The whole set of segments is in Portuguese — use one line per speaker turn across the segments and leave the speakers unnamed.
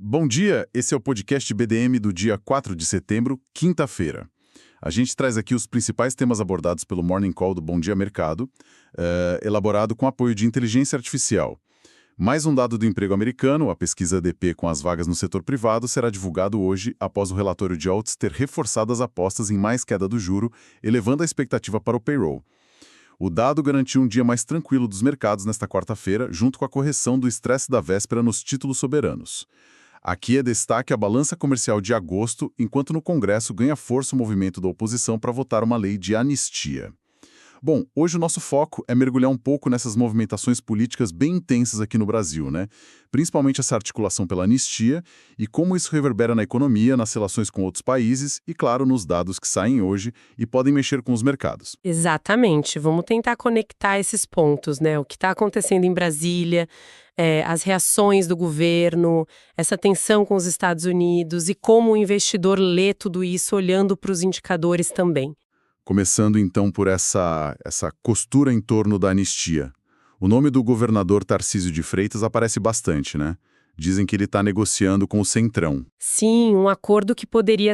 Bom dia, esse é o podcast BDM do dia 4 de setembro, quinta-feira. A gente traz aqui os principais temas abordados pelo Morning Call do Bom Dia Mercado, elaborado com apoio de inteligência artificial. Mais um dado do emprego americano, a pesquisa ADP com as vagas no setor privado, será divulgado hoje após o relatório de Alts ter reforçado as apostas em mais queda do juro, elevando a expectativa para o payroll. O dado garantiu um dia mais tranquilo dos mercados nesta quarta-feira, junto com a correção do estresse da véspera nos títulos soberanos. Aqui é destaque a balança comercial de agosto, enquanto no Congresso ganha força o movimento da oposição para votar uma lei de anistia. Bom, hoje o nosso foco é mergulhar um pouco nessas movimentações políticas bem intensas aqui no Brasil, né? Principalmente essa articulação pela anistia e como isso reverbera na economia, nas relações com outros países e, claro, nos dados que saem hoje e podem mexer com os mercados.
Exatamente. Vamos tentar conectar esses pontos, né? O que está acontecendo em Brasília, as reações do governo, essa tensão com os Estados Unidos e como o investidor lê tudo isso olhando para os indicadores também.
Começando então por essa costura em torno da anistia. O nome do governador Tarcísio de Freitas aparece bastante, né? Dizem que ele está negociando com o Centrão.
Sim, um acordo que poderia,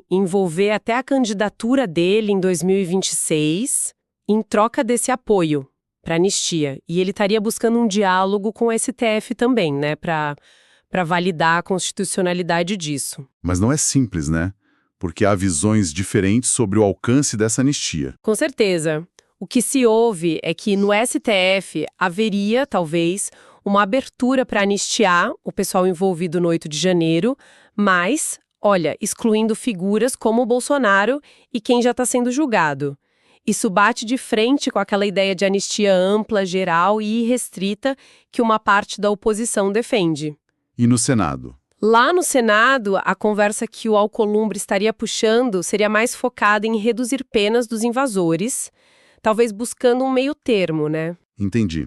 envolver até a candidatura dele em 2026, em troca desse apoio para a anistia. E ele estaria buscando um diálogo com o STF também, né? Para validar a constitucionalidade disso.
Mas não é simples, né? Porque há visões diferentes sobre o alcance dessa anistia.
Com certeza. O que se ouve é que no STF haveria, talvez, uma abertura para anistiar o pessoal envolvido no 8 de janeiro, mas, excluindo figuras como o Bolsonaro e quem já está sendo julgado. Isso bate de frente com aquela ideia de anistia ampla, geral e irrestrita que uma parte da oposição defende.
E no Senado?
Lá no Senado, a conversa que o Alcolumbre estaria puxando seria mais focada em reduzir penas dos invasores, talvez buscando um meio termo, né?
Entendi.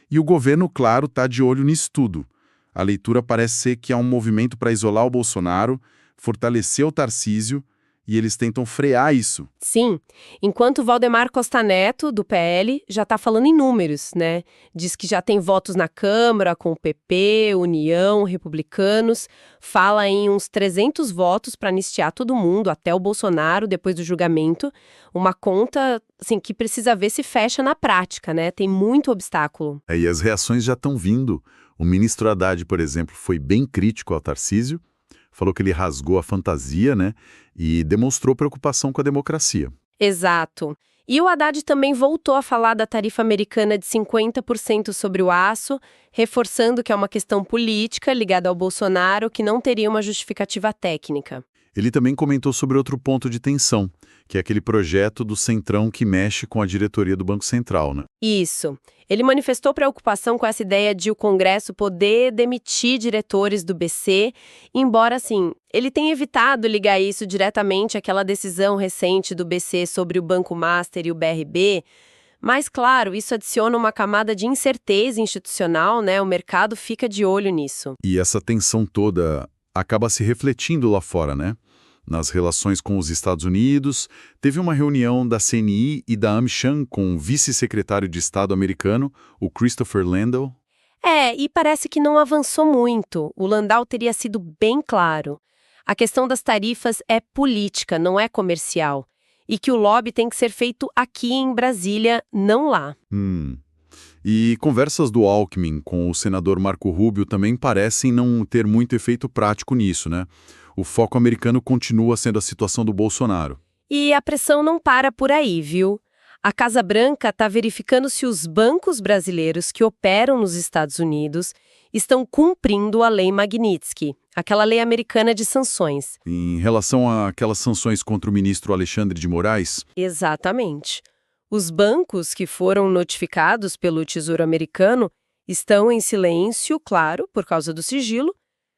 E o governo, claro, está de olho nisso tudo. A leitura parece ser que há um movimento para isolar o Bolsonaro, fortalecer o Tarcísio, e eles tentam frear isso.
Sim, enquanto o Valdemar Costa Neto, do PL, já está falando em números, né? Diz que já tem votos na Câmara com o PP, União, Republicanos, fala em uns 300 votos para anistiar todo mundo, até o Bolsonaro, depois do julgamento. Uma conta, que precisa ver se fecha na prática, né? Tem muito obstáculo.
E as reações já estão vindo. O ministro Haddad, por exemplo, foi bem crítico ao Tarcísio, falou que ele rasgou a fantasia, né? E demonstrou preocupação com a democracia.
Exato. E o Haddad também voltou a falar da tarifa americana de 50% sobre o aço, reforçando que é uma questão política ligada ao Bolsonaro que não teria uma justificativa técnica.
Ele também comentou sobre outro ponto de tensão, que é aquele projeto do Centrão que mexe com a diretoria do Banco Central, né?
Isso. Ele manifestou preocupação com essa ideia de o Congresso poder demitir diretores do BC, embora, ele tenha evitado ligar isso diretamente àquela decisão recente do BC sobre o Banco Master e o BRB. Mas, claro, isso adiciona uma camada de incerteza institucional, né? O mercado fica de olho nisso.
E essa tensão toda acaba se refletindo lá fora, né? Nas relações com os Estados Unidos, teve uma reunião da CNI e da AmCham com o vice-secretário de Estado americano, o Christopher Landau.
E parece que não avançou muito. O Landau teria sido bem claro. A questão das tarifas é política, não é comercial. E que o lobby tem que ser feito aqui em Brasília, não lá.
E conversas do Alckmin com o senador Marco Rubio também parecem não ter muito efeito prático nisso, né? O foco americano continua sendo a situação do Bolsonaro.
E a pressão não para por aí, viu? A Casa Branca está verificando se os bancos brasileiros que operam nos Estados Unidos estão cumprindo a Lei Magnitsky, aquela lei americana de sanções.
Em relação àquelas sanções contra o ministro Alexandre de Moraes?
Exatamente. Os bancos que foram notificados pelo Tesouro Americano estão em silêncio, claro, por causa do sigilo,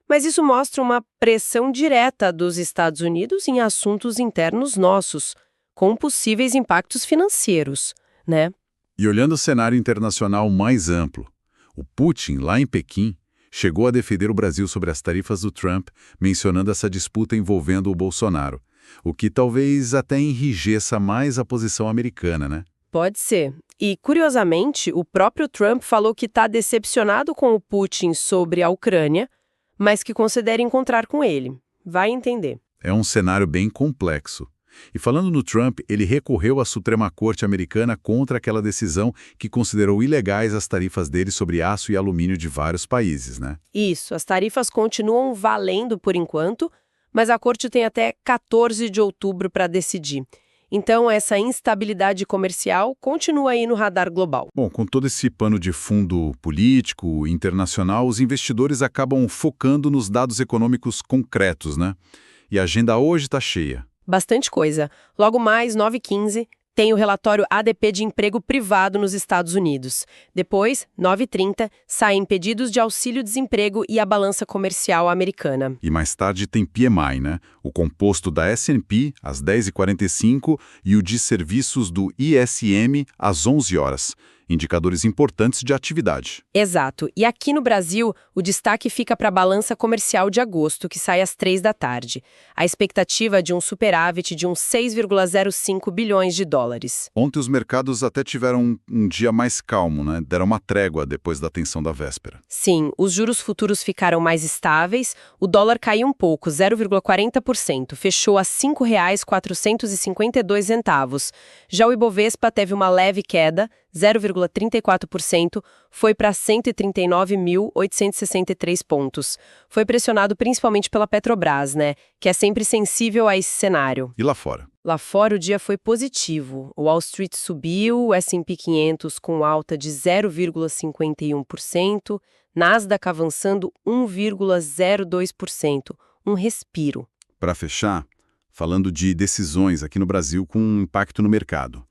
mas isso mostra uma pressão direta dos Estados Unidos em assuntos internos nossos, com possíveis impactos financeiros, né?
E olhando o cenário internacional mais amplo, o Putin, lá em Pequim, chegou a defender o Brasil sobre as tarifas do Trump, mencionando essa disputa envolvendo o Bolsonaro, o que talvez até enrijeça mais a posição americana, né?
Pode ser. E, curiosamente, o próprio Trump falou que está decepcionado com o Putin sobre a Ucrânia, mas que considere encontrar com ele. Vai entender.
É um cenário bem complexo. E falando no Trump, ele recorreu à Suprema Corte americana contra aquela decisão que considerou ilegais as tarifas dele sobre aço e alumínio de vários países, né?
Isso, as tarifas continuam valendo por enquanto, mas a corte tem até 14 de outubro para decidir. Então, essa instabilidade comercial continua aí no radar global.
Bom, com todo esse pano de fundo político, internacional, os investidores acabam focando nos dados econômicos concretos, né? E a agenda hoje está cheia.
Bastante coisa. Logo mais, 9h15, tem o relatório ADP de emprego privado nos Estados Unidos. Depois, 9h30, saem pedidos de auxílio-desemprego e a balança comercial americana.
E mais tarde tem PMI, né? O composto da S&P, às 10h45, e o de serviços do ISM, às 11 horas. Indicadores importantes de atividade.
Exato. E aqui no Brasil, o destaque fica para a balança comercial de agosto, que sai às 3h. A expectativa é de um superávit de uns 6,05 bilhões de dólares.
Ontem os mercados até tiveram um dia mais calmo, né? Deram uma trégua depois da tensão da véspera.
Sim, os juros futuros ficaram mais estáveis, o dólar caiu um pouco, 0,40%, fechou a R$ 5,452. Já o Ibovespa teve uma leve queda, 0,34%, foi para 139.863 pontos. Foi pressionado principalmente pela Petrobras, né? Que é sempre sensível a esse cenário.
E lá fora?
Lá fora o dia foi positivo. O Wall Street subiu, o S&P 500 com alta de 0,51%, Nasdaq avançando 1,02%. Um respiro.
Para fechar, falando de decisões aqui no Brasil com impacto no mercado.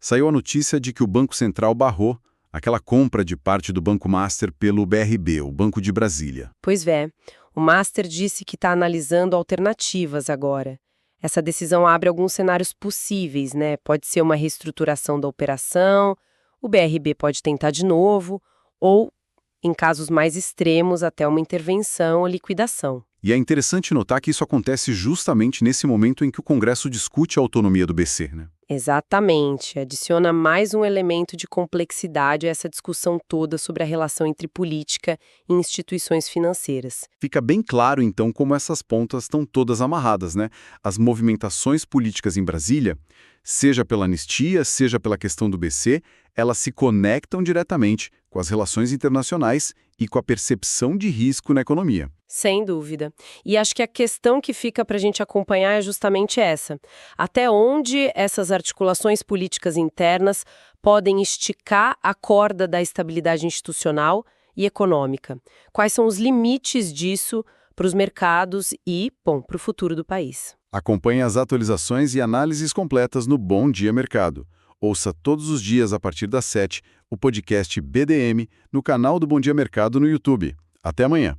Saiu a notícia de que o Banco Central barrou aquela compra de parte do Banco Master pelo BRB, o Banco de Brasília.
Pois é, o Master disse que está analisando alternativas agora. Essa decisão abre alguns cenários possíveis, né? Pode ser uma reestruturação da operação, o BRB pode tentar de novo, ou, em casos mais extremos, até uma intervenção ou liquidação.
E é interessante notar que isso acontece justamente nesse momento em que o Congresso discute a autonomia do BC, né?
Exatamente. Adiciona mais um elemento de complexidade a essa discussão toda sobre a relação entre política e instituições financeiras.
Fica bem claro, então, como essas pontas estão todas amarradas, né? As movimentações políticas em Brasília, seja pela anistia, seja pela questão do BC, elas se conectam diretamente com as relações internacionais e com a percepção de risco na economia.
Sem dúvida. E acho que a questão que fica para a gente acompanhar é justamente essa. Até onde essas articulações políticas internas podem esticar a corda da estabilidade institucional e econômica? Quais são os limites disso para os mercados e, bom, para o futuro do país?
Acompanhe as atualizações e análises completas no Bom Dia Mercado. Ouça todos os dias a partir das 7 o podcast BDM no canal do Bom Dia Mercado no YouTube. Até amanhã.